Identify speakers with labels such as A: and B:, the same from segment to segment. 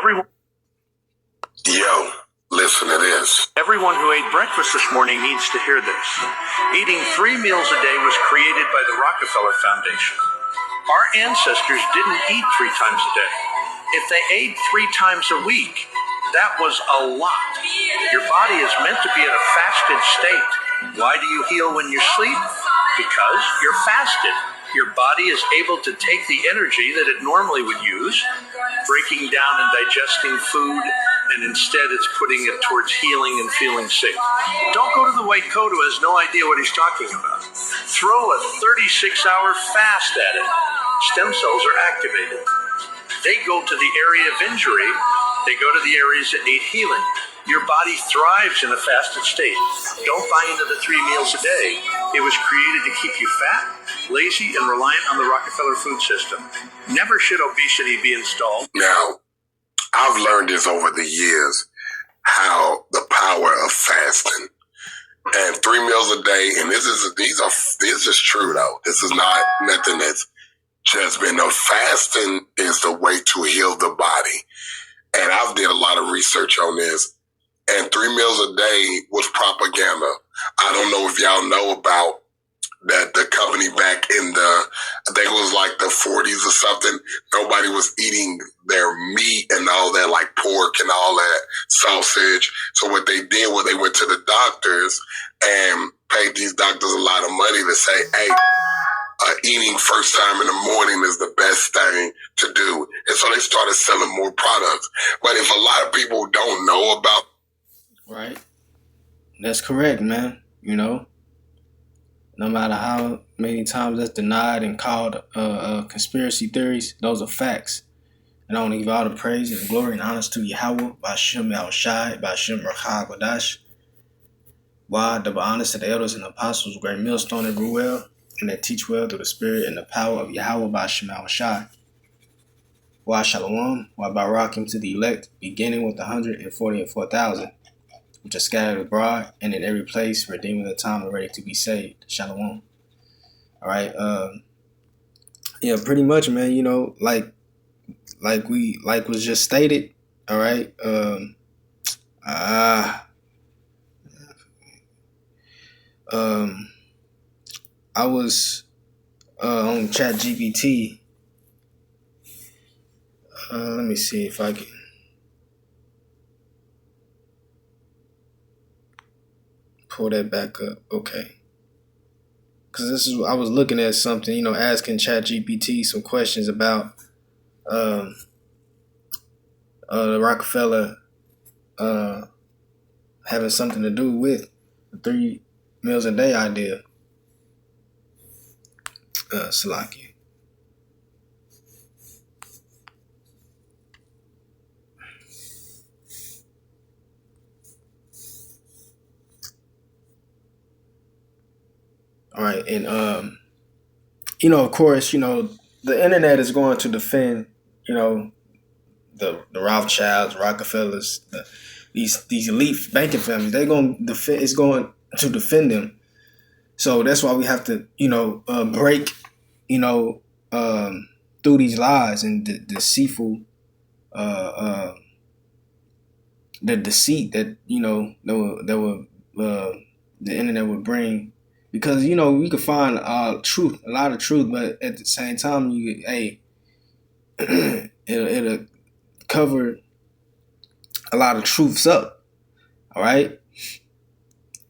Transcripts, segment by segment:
A: Yo, listen to this.
B: Everyone who ate breakfast this morning needs to hear this. Eating 3 meals a day was created by the Rockefeller Foundation. Our ancestors didn't eat 3 times a day. If they ate 3 times a week, that was a lot. Your body is meant to be in a fasted state. Why do you heal when you sleep? Because you're fasted. Your body is able to take the energy that it normally would use, breaking down and digesting food, and instead it's putting it towards healing and feeling safe. Don't go to the white coat who has no idea what he's talking about. Throw a 36-hour fast at it. Stem cells are activated. They go to the area of injury. They go to the areas that need healing. Your body thrives in a fasted state. Don't buy into the 3 meals a day. It was created to keep you fat, lazy, and reliant on the Rockefeller food system. Never should obesity be installed.
A: Now, I've learned this over the years, how the power of fasting. And 3 meals a day, and this is true though. This is not nothing that's just been. No, fasting is the way to heal the body. And I've did a lot of research on this. And 3 meals a day was propaganda. I don't know if y'all know about that the company back in I think it was like the 40s or something, nobody was eating their meat and all that, like pork and all that, sausage. So what they did was they went to the doctors and paid these doctors a lot of money to say, hey, eating first time in the morning is the best thing to do. And so they started selling more products. But if a lot of people don't know about...
C: Right. That's correct, man. You know, no matter how many times that's denied and called conspiracy theories, those are facts. And I want to give all the praise and glory and honor to Yahweh, Ba'ashem Yahushai, Ba'ashem Rachah Kodash. Why? Double honors to the elders and apostles, great millstone that grew well, and that teach well through the spirit and the power of Yahweh, Ba'ashem Yahushai. Why Shalom, why Barakim to the elect, beginning with 144,000. Which are scattered abroad and in every place, redeeming the time and ready to be saved. Shalom. All right. Yeah, pretty much, man. You know, like was just stated. All right. I was on ChatGPT. Let me see if I can. Pull that back up, okay? Because I was looking at something, you know, asking ChatGPT some questions about the Rockefeller having something to do with the 3 meals a day idea. Salakia. All right, and you know, of course, you know, the internet is going to defend, you know, the Rothschilds, Rockefellers, these elite banking families. They're going to defend. It's going to defend them. So that's why we have to, you know, break, you know, through these lies and the deceitful, the deceit that, you know, that will the internet would bring. Because, you know, we could find truth, a lot of truth, but at the same time, it'll cover a lot of truths up, all right?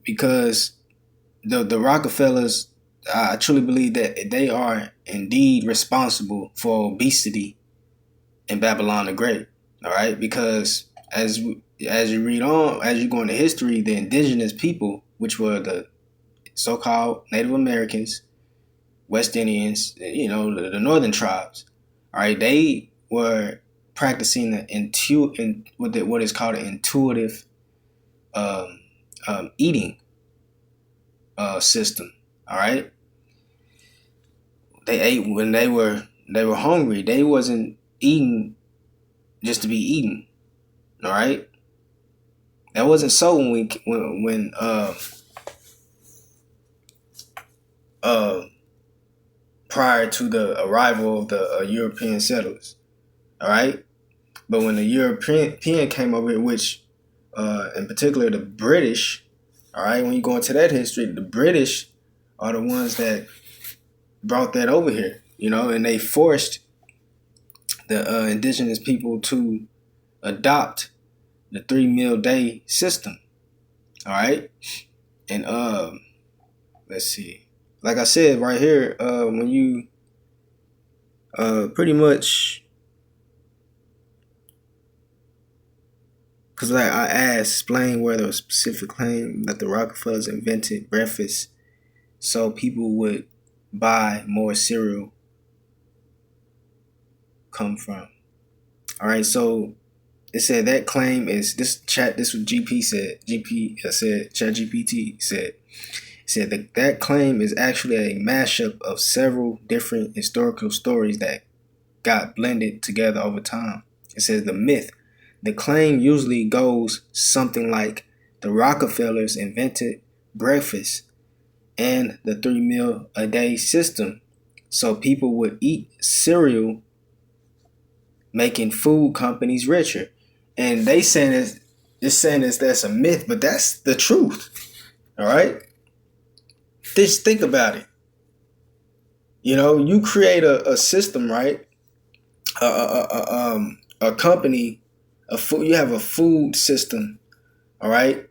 C: Because the Rockefellers, I truly believe that they are indeed responsible for obesity in Babylon the Great, all right? Because as you read on, as you go into history, the indigenous people, which were the so-called Native Americans, West Indians, you know, the northern tribes, all right, they were practicing what is called an intuitive eating system, all right? They ate when they were hungry. They wasn't eating just to be eaten, all right? That wasn't so when prior to the arrival of the European settlers, all right? But when the European came over here, which in particular the British, all right, when you go into that history, the British are the ones that brought that over here, you know, and they forced the indigenous people to adopt the 3 meal day system. All right. And let's see. Like I said right here, when you pretty much, because like I asked, explain whether a specific claim that the Rockefellers invented breakfast so people would buy more cereal come from. All right, so it said that claim is this chat. This was GP said. ChatGPT said that claim is actually a mashup of several different historical stories that got blended together over time. It says the claim usually goes something like the Rockefellers invented breakfast and the 3 meal a day system so people would eat cereal, making food companies richer. And they saying that's a myth, but that's the truth. All right, just think about it. You know, you create a system, right? A company, a food. You have a food system, all right.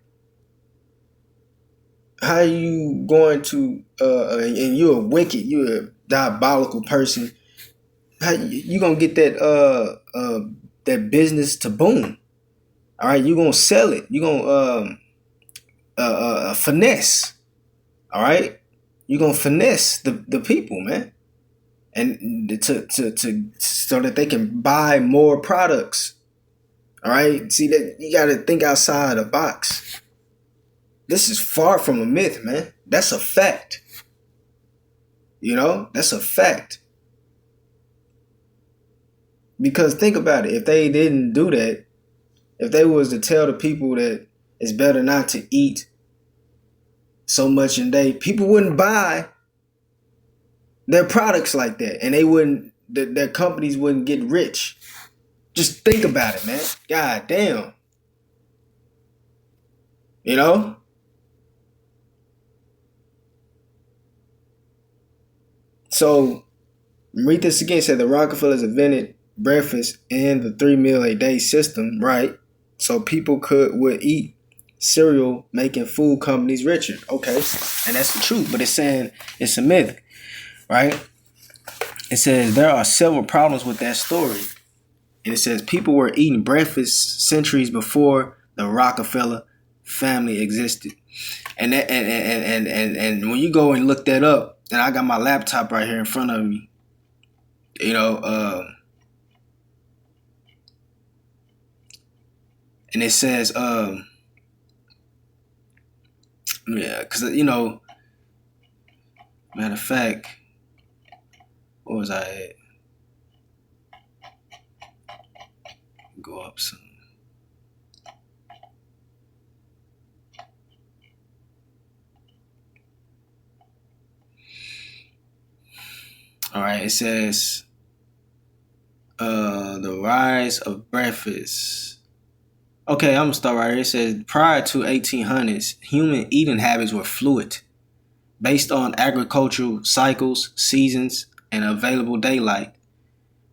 C: How are you going to? And you're you're a diabolical person. How you gonna get that business to boom? All right, you gonna sell it. You gonna finesse. All right, you gonna finesse the people, man, and to so that they can buy more products. All right, see that you got to think outside the box. This is far from a myth, man. That's a fact. You know, that's a fact. Because think about it. If they didn't do that, if they was to tell the people that it's better not to eat so much a day, people wouldn't buy their products like that, and they wouldn't. Their companies wouldn't get rich. Just think about it, man. God damn. You know? So, read this again. Said the Rockefellers invented breakfast and the 3 meal a day system, right? So people would eat cereal, making food companies richer. Okay, and that's the truth. But it's saying it's a myth, right? It says there are several problems with that story. And it says people were eating breakfast centuries before the Rockefeller family existed. And that, and when you go and look that up, and I got my laptop right here in front of me, you know, and it says, yeah, because, you know, matter of fact, what was I at? Go up some. All right, it says the rise of breakfast. Okay, I'm gonna start right here. It says prior to 1800s, human eating habits were fluid, based on agricultural cycles, seasons, and available daylight.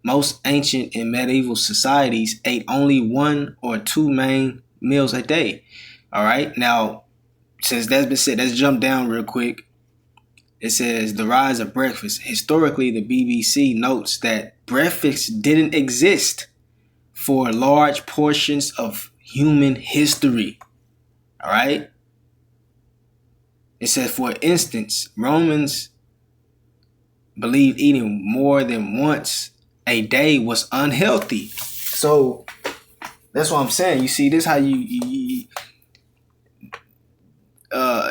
C: Most ancient and medieval societies ate only 1 or 2 main meals a day. All right, now since that's been said, let's jump down real quick. It says the rise of breakfast. Historically, the BBC notes that breakfast didn't exist for large portions of human history. All right. It says, for instance, Romans believed eating more than once a day was unhealthy. So that's what I'm saying. You see, this how you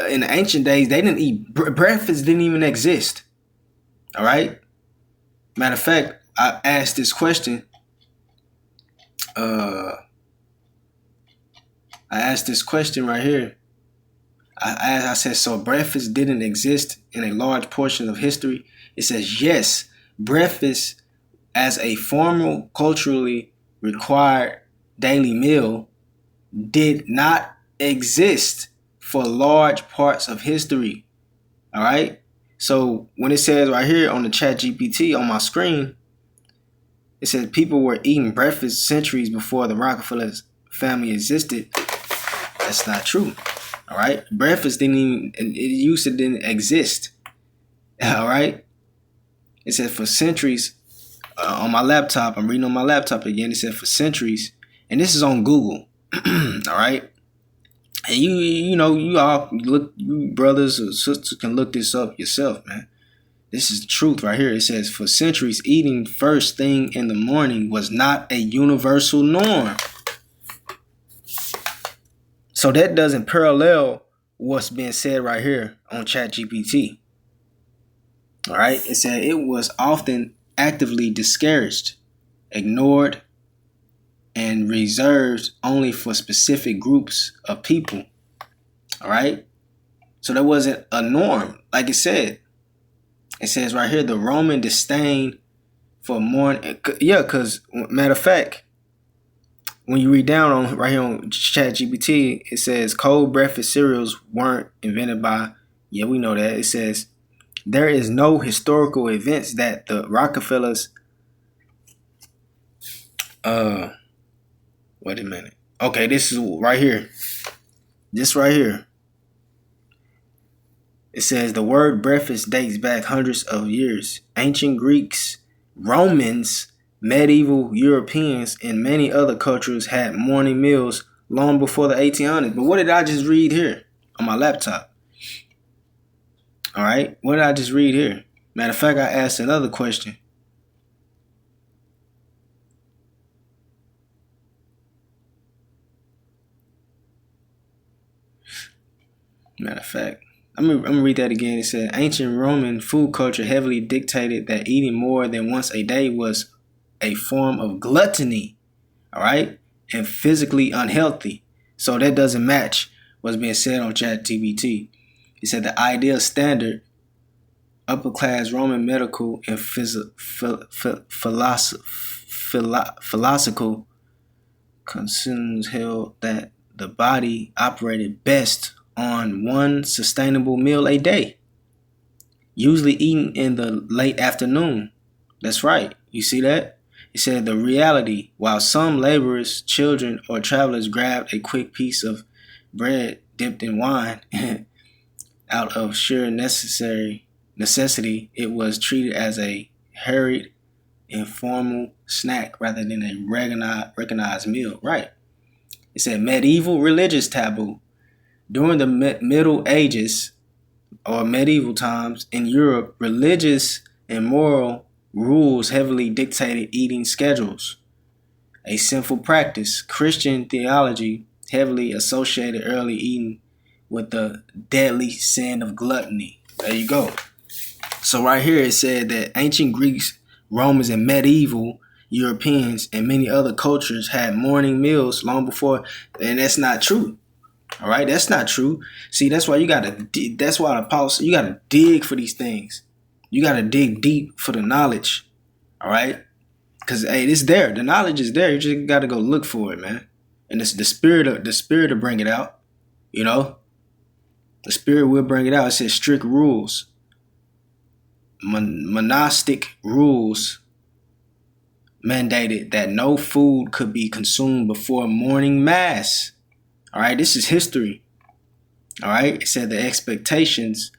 C: in the ancient days, they didn't eat breakfast. Didn't even exist. All right. Matter of fact, I asked this question. I asked this question right here. I said, so breakfast didn't exist in a large portion of history? It says, yes, breakfast as a formal culturally required daily meal did not exist for large parts of history. All right. So when it says right here on the chat GPT on my screen, it says people were eating breakfast centuries before the Rockefeller family existed. That's not true. All right. Breakfast didn't exist. All right. It said for centuries on my laptop. I'm reading on my laptop again. It said for centuries, and this is on Google. All right. And you all look, you brothers or sisters can look this up yourself, man. This is the truth right here. It says for centuries, eating first thing in the morning was not a universal norm. So that doesn't parallel what's being said right here on ChatGPT. All right. It said it was often actively discouraged, ignored, and reserved only for specific groups of people. All right. So that wasn't a norm. Like it said, it says right here, the Roman disdain for morning. Yeah, because matter of fact, when you read down on right here on ChatGPT, it says cold breakfast cereals weren't invented by. Yeah, we know that. It says there is no historical events that the Rockefellers. Wait a minute. Okay, this is right here. This right here. It says the word breakfast dates back hundreds of years. Ancient Greeks, Romans, medieval Europeans, and many other cultures had morning meals long before the 1800s. But what did I just read here on my laptop? All right. What did I just read here? Matter of fact, I asked another question. Matter of fact, I'm gonna read that again. It said ancient Roman food culture heavily dictated that eating more than once a day was a form of gluttony, all right, and physically unhealthy. So that doesn't match what's being said on ChatGPT. It said the ideal standard upper class Roman medical and philosophical concerns held that the body operated best on one sustainable meal a day, usually eaten in the late afternoon. That's right. You see that? It said the reality, while some laborers, children, or travelers grabbed a quick piece of bread dipped in wine out of sheer necessity, it was treated as a hurried, informal snack rather than a recognized meal. Right. It said medieval religious taboo. During the Middle Ages or medieval times in Europe, religious and moral rules heavily dictated eating schedules. A sinful practice, Christian theology heavily associated early eating with the deadly sin of gluttony. There you go. So right here it said that ancient Greeks, Romans, and medieval Europeans and many other cultures had morning meals long before, and that's not true. All right, that's not true. See, that's why you gotta. That's why you gotta dig for these things. You gotta dig deep for the knowledge. All right, because hey, it's there. The knowledge is there. You just gotta go look for it, man. And it's the spirit to bring it out. You know, the spirit will bring it out. It says strict rules, monastic rules mandated that no food could be consumed before morning mass. All right, this is history. All right, it said the expectations,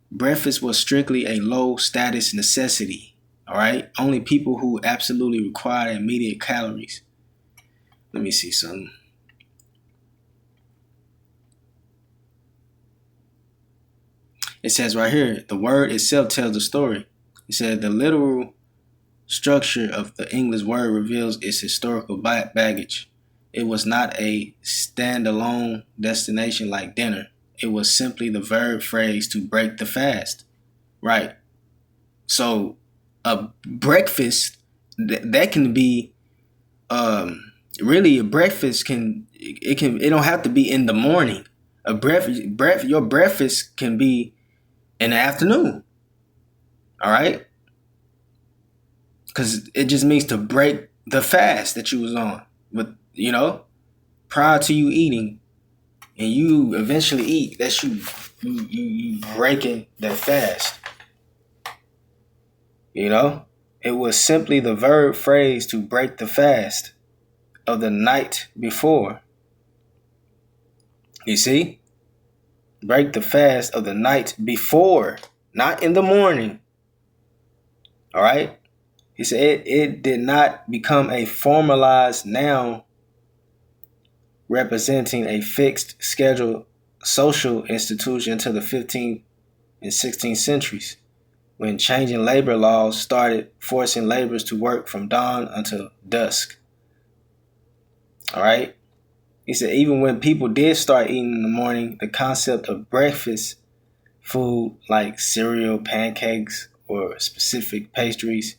C: breakfast was strictly a low status necessity. All right, only people who absolutely required immediate calories. Let me see something. It says right here, the word itself tells the story. It said the literal structure of the English word reveals its historical baggage. It was not a standalone destination like dinner. It was simply the verb phrase to break the fast. Right. So a breakfast, that can be really a breakfast it don't have to be in the morning. Your breakfast can be in the afternoon. All right? Because it just means to break the fast that you was on, but prior to you eating, and you eventually eat, that's you breaking that fast. It was simply the verb phrase to break the fast of the night before. You see? Break the fast of the night before, not in the morning. All right? He said it did not become a formalized noun representing a fixed scheduled social institution until the 15th and 16th centuries, when changing labor laws started forcing laborers to work from dawn until dusk. All right? He said even when people did start eating in the morning, the concept of breakfast food like cereal, pancakes, or specific pastries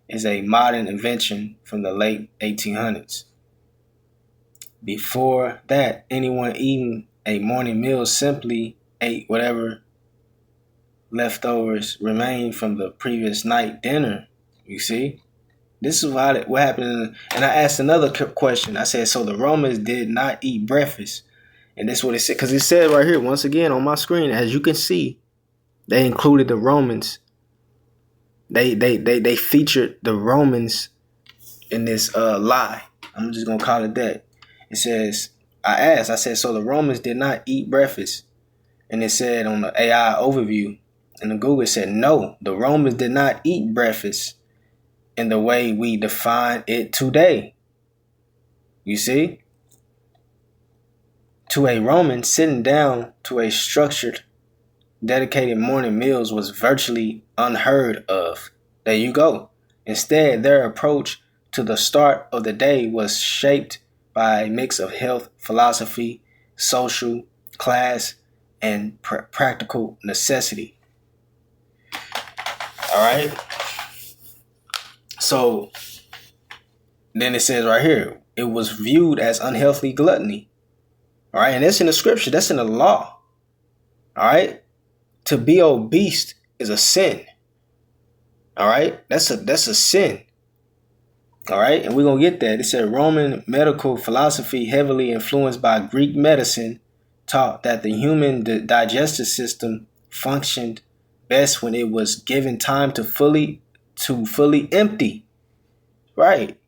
C: is a modern invention from the late 1800s. Before that, anyone eating a morning meal simply ate whatever leftovers remained from the previous night dinner. You see? This is what happened. And I asked another question. I said, so the Romans did not eat breakfast. And this is what it said. Because it said right here, once again on my screen, as you can see, they included the Romans. They featured the Romans in this lie. I'm just going to call it that. It says, I said, so the Romans did not eat breakfast. And it said on the AI overview, and the Google said, no, the Romans did not eat breakfast in the way we define it today. You see? To a Roman, sitting down to a structured, dedicated morning meals was virtually unheard of. There you go. Instead, their approach to the start of the day was shaped by a mix of health, philosophy, social, class, and practical necessity. All right. So then it says right here, it was viewed as unhealthy gluttony. All right. And that's in the scripture. That's in the law. All right. To be obese is a sin. All right. That's a sin. All right. And we're going to get that. It said Roman medical philosophy, heavily influenced by Greek medicine, taught that the human digestive system functioned best when it was given time to fully empty. Right. It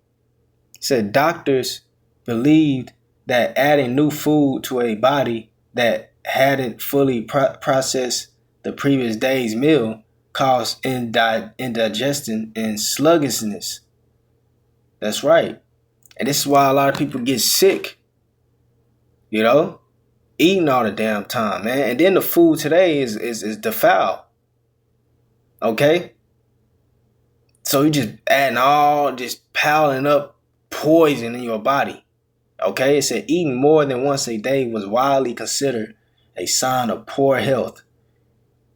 C: said doctors believed that adding new food to a body that hadn't fully processed the previous day's meal caused indigestion and sluggishness. That's right. And this is why a lot of people get sick, eating all the damn time, man. And then the food today is defiled. Okay? So you just piling up poison in your body. Okay? It said eating more than once a day was widely considered a sign of poor health.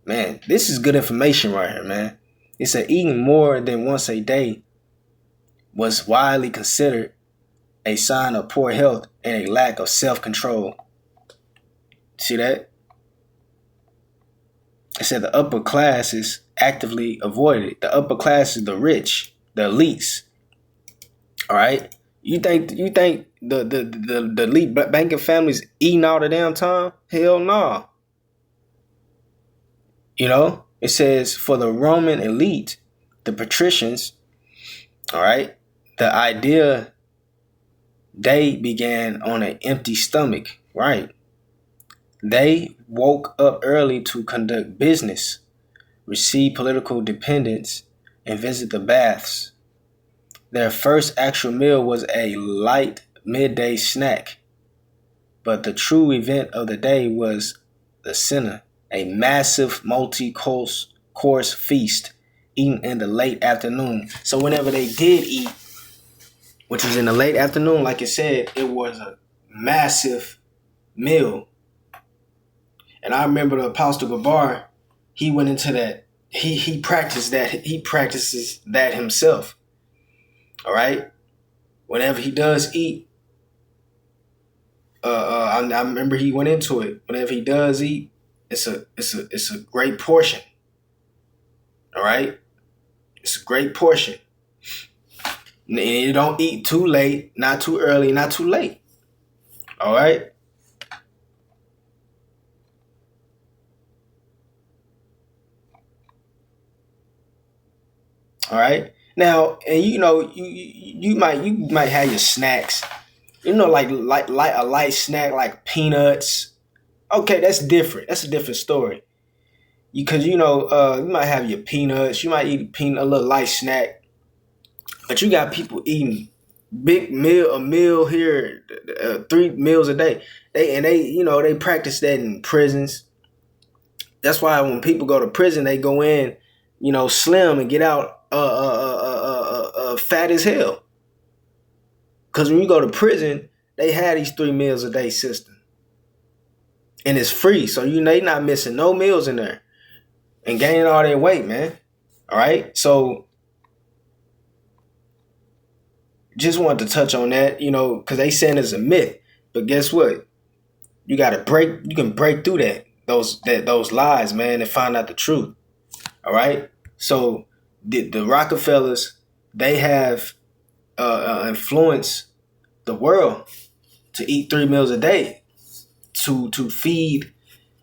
C: Man, this is good information right here, man. It said eating more than once a day was widely considered a sign of poor health and a lack of self-control. See that? It said the upper class is actively avoided. The upper class is the rich, the elites. All right? You think the elite banking families eating all the damn time? Hell no. It says for the Roman elite, the patricians, all right, the idea they began on an empty stomach, right? They woke up early to conduct business, receive political dependents, and visit the baths. Their first actual meal was a light midday snack, but the true event of the day was the cena, a massive multi-course feast eaten in the late afternoon. So whenever they did eat, which was in the late afternoon, like it said, it was a massive meal. And I remember the Apostle Gabar, he went into that. He practiced that. He practices that himself. All right. Whenever he does eat, I remember he went into it. Whenever he does eat, it's a great portion. All right. It's a great portion. And you don't eat too late, not too early, not too late. All right. All right. Now, and you might have your snacks. Like a light snack like peanuts. Okay, that's different. That's a different story. Because you might have your peanuts. You might eat a little light snack. But you got people eating a meal here, 3 meals a day. They practice that in prisons. That's why when people go to prison, they go in, slim and get out fat as hell. Because when you go to prison, they have these 3 meals a day system. And it's free. So they not missing no meals in there. And gaining all their weight, man. All right? So just wanted to touch on that, because they saying it's a myth. But guess what? You can break through those lies, man, and find out the truth. All right? So the Rockefellers, they have influenced the world to eat 3 meals a day to feed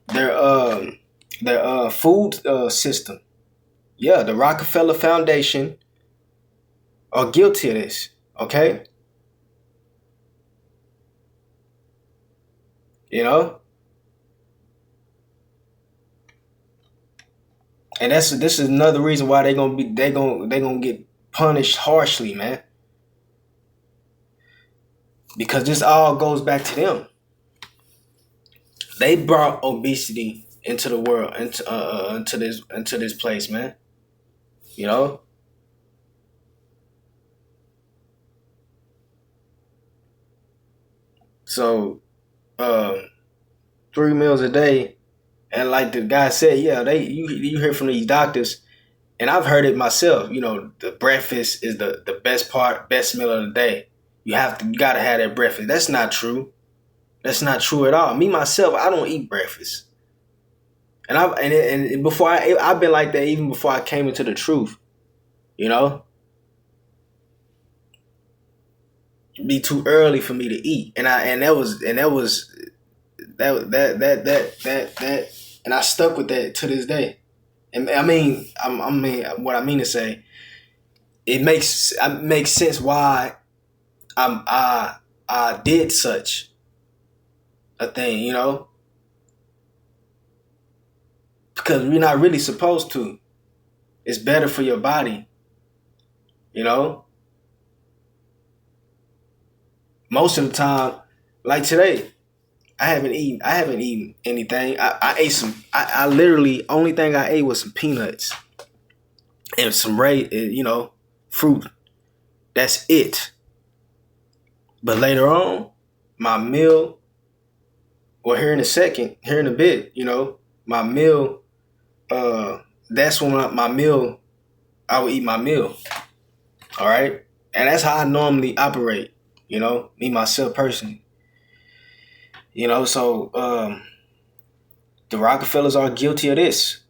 C: their food system. Yeah, the Rockefeller Foundation are guilty of this. Okay, and this is another reason why they gonna get punished harshly, man. Because this all goes back to them. They brought obesity into the world, into this place, man. So, 3 meals a day, and like the guy said, yeah, you hear from these doctors, and I've heard it myself. The breakfast is the best meal of the day. You gotta have that breakfast. That's not true. That's not true at all. Me myself, I don't eat breakfast, and before I've been like that even before I came into the truth. It'd be too early for me to eat, and I stuck with that to this day. And what I mean to say, it makes sense why I did such a thing, because we're not really supposed to. It's better for your body, Most of the time, like today, I haven't eaten anything. I ate some. I literally only thing I ate was some peanuts and some fruit. That's it. But later on, my meal, or here in a bit, my meal. That's when my meal. I would eat my meal. All right, and that's how I normally operate. Me myself personally. So the Rockefellers are guilty of this,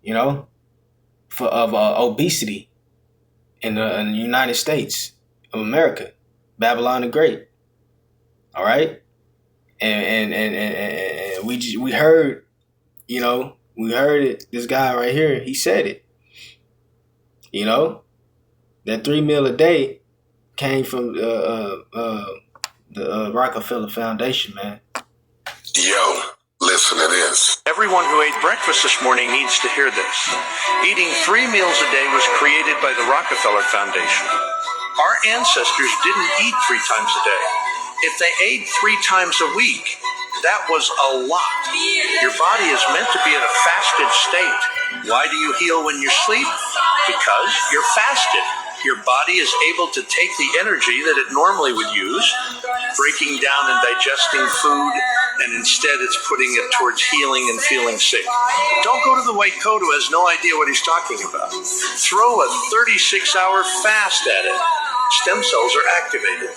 C: of obesity in the United States of America, Babylon the Great. All right, and we heard, we heard it. This guy right here, he said it. That 3 meal a day came from the Rockefeller Foundation, man.
A: Yo, listen to this.
B: Everyone who ate breakfast this morning needs to hear this. Eating 3 meals a day was created by the Rockefeller Foundation. Our ancestors didn't eat 3 times a day. If they ate 3 times a week, that was a lot. Your body is meant to be in a fasted state. Why do you heal when you sleep? Because you're fasted. Your body is able to take the energy that it normally would use, breaking down and digesting food, and instead it's putting it towards healing and feeling sick. Don't go to the white coat who has no idea what he's talking about. Throw a 36-hour fast at it. Stem cells are activated.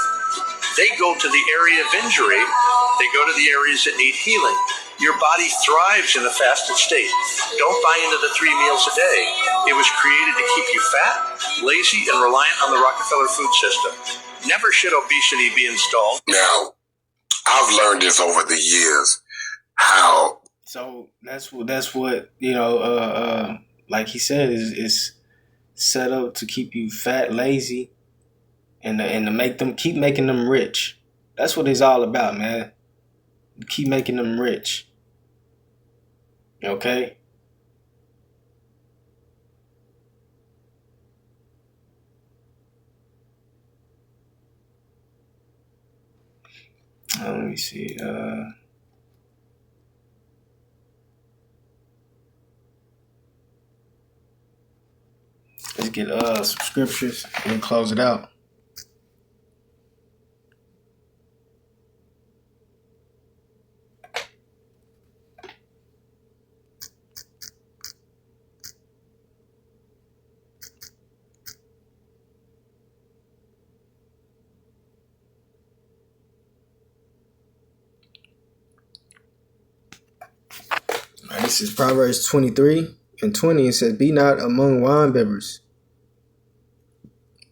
B: They go to the area of injury. They go to the areas that need healing. Your body thrives in a fasted state. Don't buy into the 3 meals a day. It was created to keep you fat, lazy, and reliant on the Rockefeller food system. Never should obesity be installed.
A: Now, I've learned this over the years how.
C: So that's what like he said, is set up to keep you fat, lazy, and to make them keep making them rich. That's what it's all about, man. Keep making them rich. Okay? Let me see. Let's get some scriptures and close it out. All right, this is Proverbs 23:20. It says, "Be not among winebibbers,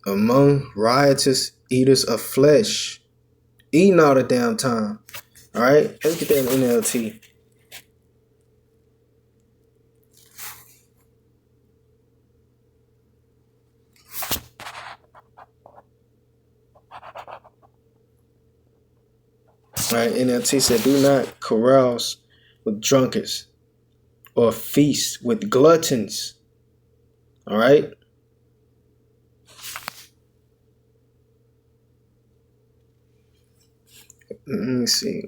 C: among riotous eaters of flesh, eating all the damn time." All right, let's get that in NLT. All right, NLT said, "Do not carouse with drunkards or feast with gluttons." All right. Let me see.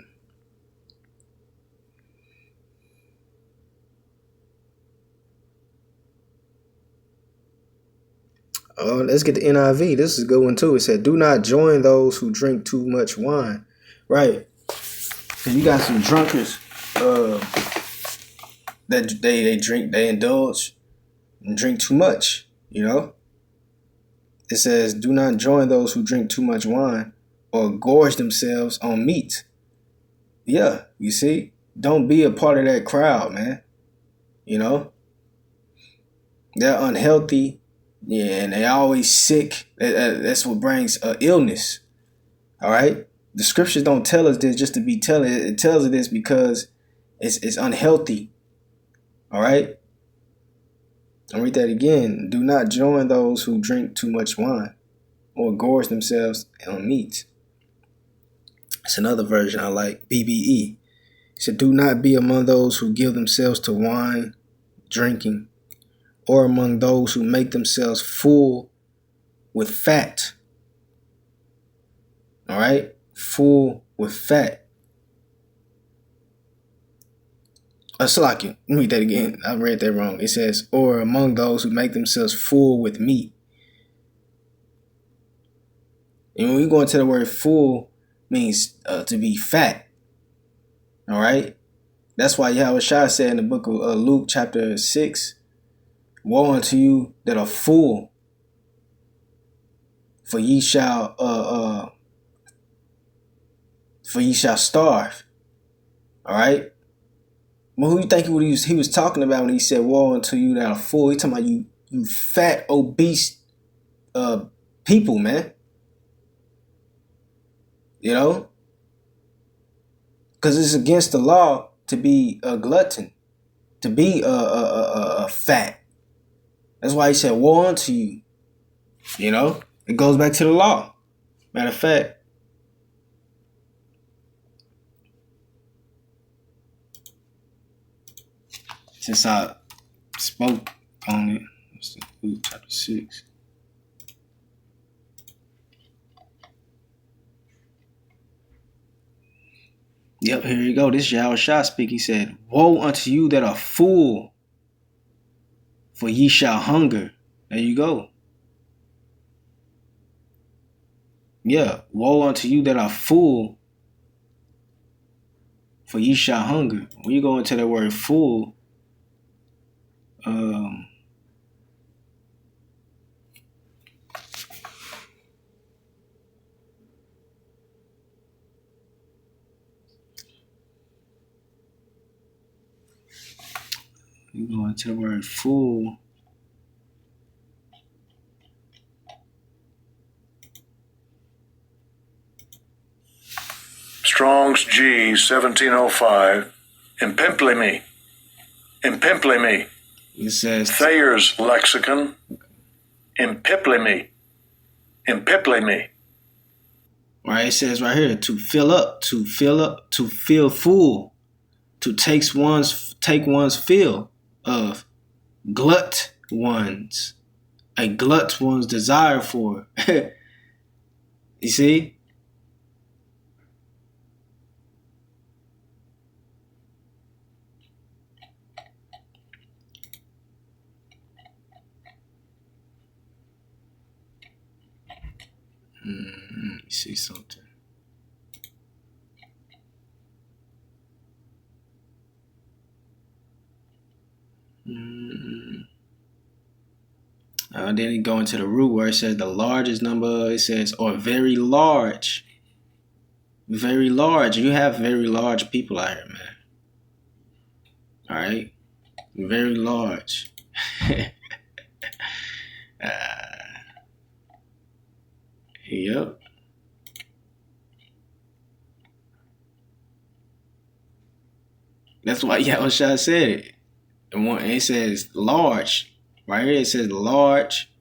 C: Let's get the NIV. This is a good one too. It said, "Do not join those who drink too much wine." Right. Cause you got some drunkards that they drink, they indulge and drink too much, you know? It says, "Do not join those who drink too much wine or gorge themselves on meat." Yeah, you see? Don't be a part of that crowd, man. You know? They're unhealthy. Yeah, and they always sick. That's what brings illness. All right? The scriptures don't tell us this just to be telling it. It tells us this because it's unhealthy. All right? I'll read that again. "Do not join those who drink too much wine or gorge themselves on meat." It's another version I like, BBE. It said, "Do not be among those who give themselves to wine, drinking, or among those who make themselves full with fat." All right? Full with fat. Salaki, let me read that again. I read that wrong. It says, "or among those who make themselves full with meat." And when we go into the word full, means to be fat. All right? That's why Yahushua said in the book of Luke chapter 6, "Woe unto you that are full, for ye shall starve." All right? Well, who you think he was talking about when he said, "Woe unto you that are full"? He talking about you fat, obese people, man. You know? Because it's against the law to be a glutton, to be fat. That's why he said, "Woe unto you." You know? It goes back to the law. Matter of fact, since I spoke on it, let's see, Luke chapter 6. Yep, here you go. This is Yahushua speak. He said, "Woe unto you that are full, for ye shall hunger." There you go. Yeah, woe unto you that are full, for ye shall hunger. When you go into the word full, We go into the word full.
B: Strong's G 1705. Impimplemy. Impimplemy.
C: It says
B: Thayer's lexicon. Impimplemy. Impimplemy.
C: right. It says right here to fill up, to feel full, to take one's fill of, glut one's, a glut one's desire for. You see? Let me see something. Then you go into the root where it says the largest number. It says, or very large. Very large. You have very large people out here, man. All right? Very large. Yep. That's why Yahushua said it. And it says large. Right here it says large.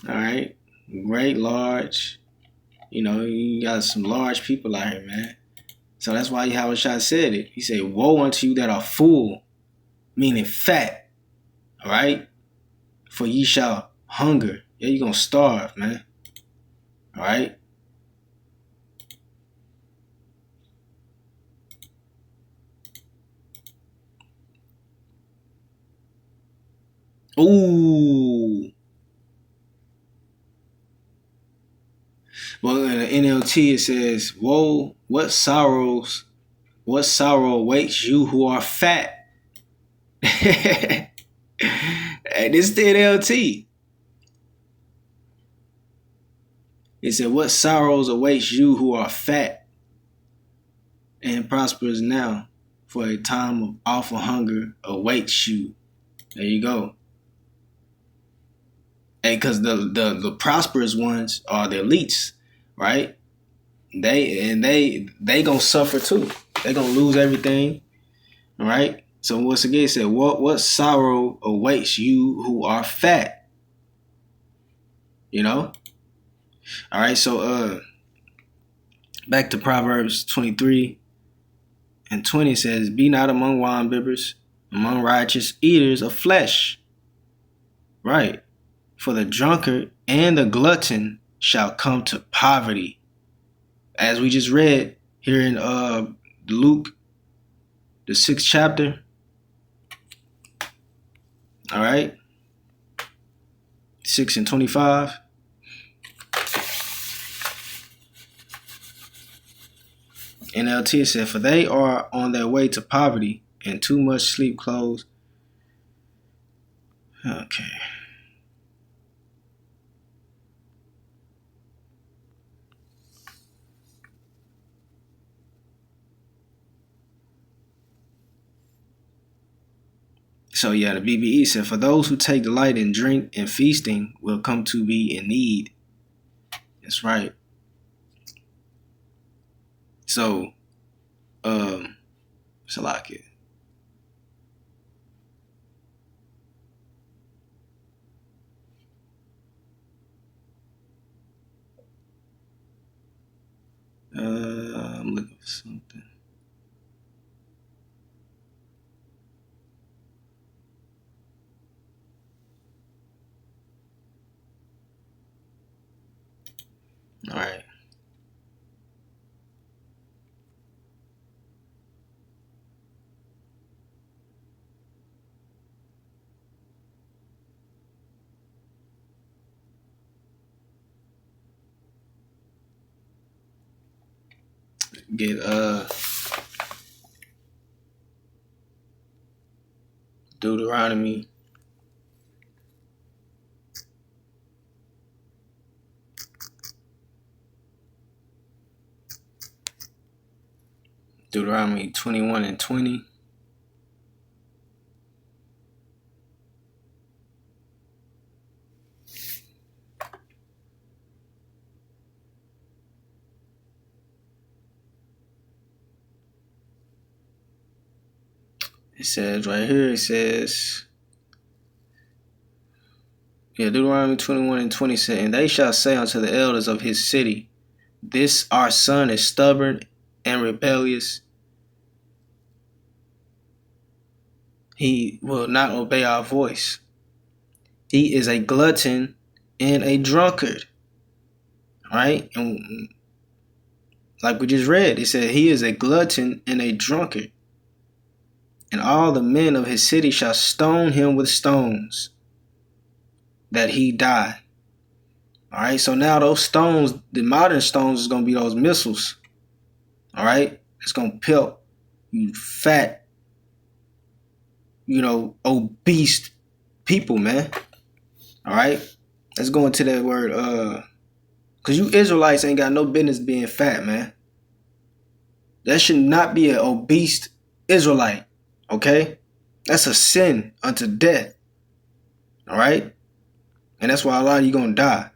C: All right. Great, large. You know, you got some large people out here, man. So that's why Yahushua said it. He said, woe unto you that are full, meaning fat. All right? For ye shall hunger. Yeah, you're going to starve, man. All right? Ooh. Well, in the NLT it says, woe, what sorrow awaits you who are fat. And this is the NLT. It said, what sorrows awaits you who are fat and prosperous now, for a time of awful hunger awaits you. There you go. And because the prosperous ones are the elites, right? They gonna suffer too. They gonna lose everything, all right? So once again, it said, what sorrow awaits you who are fat? You know? All right, so back to Proverbs 23 and 20 says, be not among winebibbers, among righteous eaters of flesh. Right. For the drunkard and the glutton shall come to poverty. As we just read here in Luke, the 6th chapter. All right. 6 and 25. NLT said, for they are on their way to poverty, and too much sleep clothes. Okay. So yeah, the BBE said, for those who take delight in drink and feasting will come to be in need. That's right. So, Salaki. I'm looking for something. All right. Get Deuteronomy 21 and 20. It says right here, it says, Deuteronomy 21:20 said, and they shall say unto the elders of his city, this our son is stubborn and rebellious. He will not obey our voice. He is a glutton and a drunkard. Right? And like we just read, it said he is a glutton and a drunkard. And all the men of his city shall stone him with stones, that he die. All right, so now those stones, the modern stones, is going to be those missiles. All right, it's going to pelt you fat, obese people, man. All right, let's go into that word, because you Israelites ain't got no business being fat, man. That should not be an obese Israelite, okay? That's a sin unto death, all right? And that's why a lot of you going to die.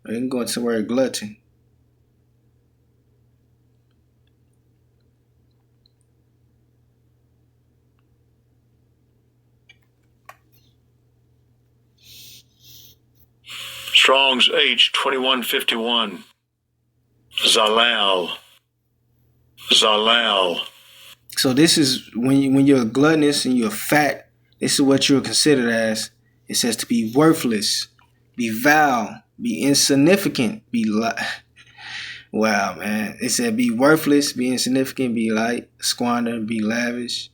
C: You can go into the word glutton.
B: Strong's H2151. Zalal.
C: So this is when you're gluttonous and you're fat, this is what you're considered as. It says to be worthless, be vile, be insignificant, wow, man. It said be worthless, be insignificant, be light, squander, be lavish.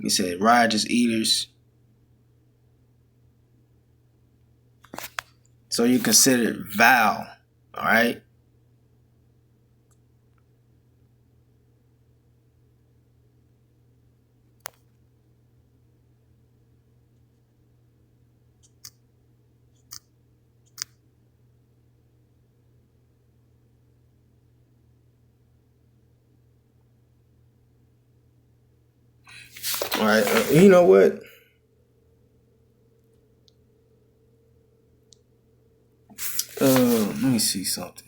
C: It said riotous eaters. So you're considered vile, all right? All right, you know what? Let me see something.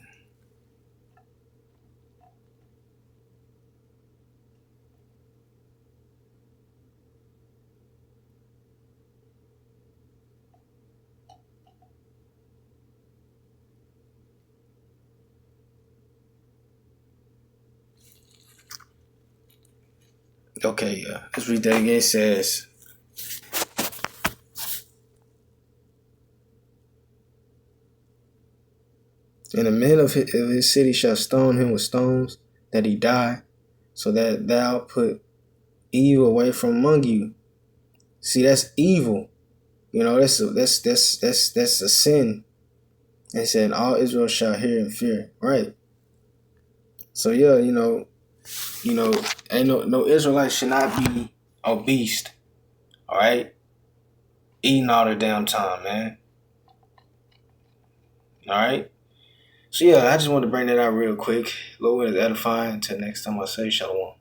C: Okay, let's read that again. It says, and the men of his city shall stone him with stones, that he die, so that thou put evil away from among you. See, that's evil. That's a sin. And said, all Israel shall hear and fear. Right. So yeah, ain't no Israelite should not be obese. All right, eating all the damn time, man. All right. So yeah, I just wanted to bring that out real quick. Lord is edifying. Until next time, I say shalom.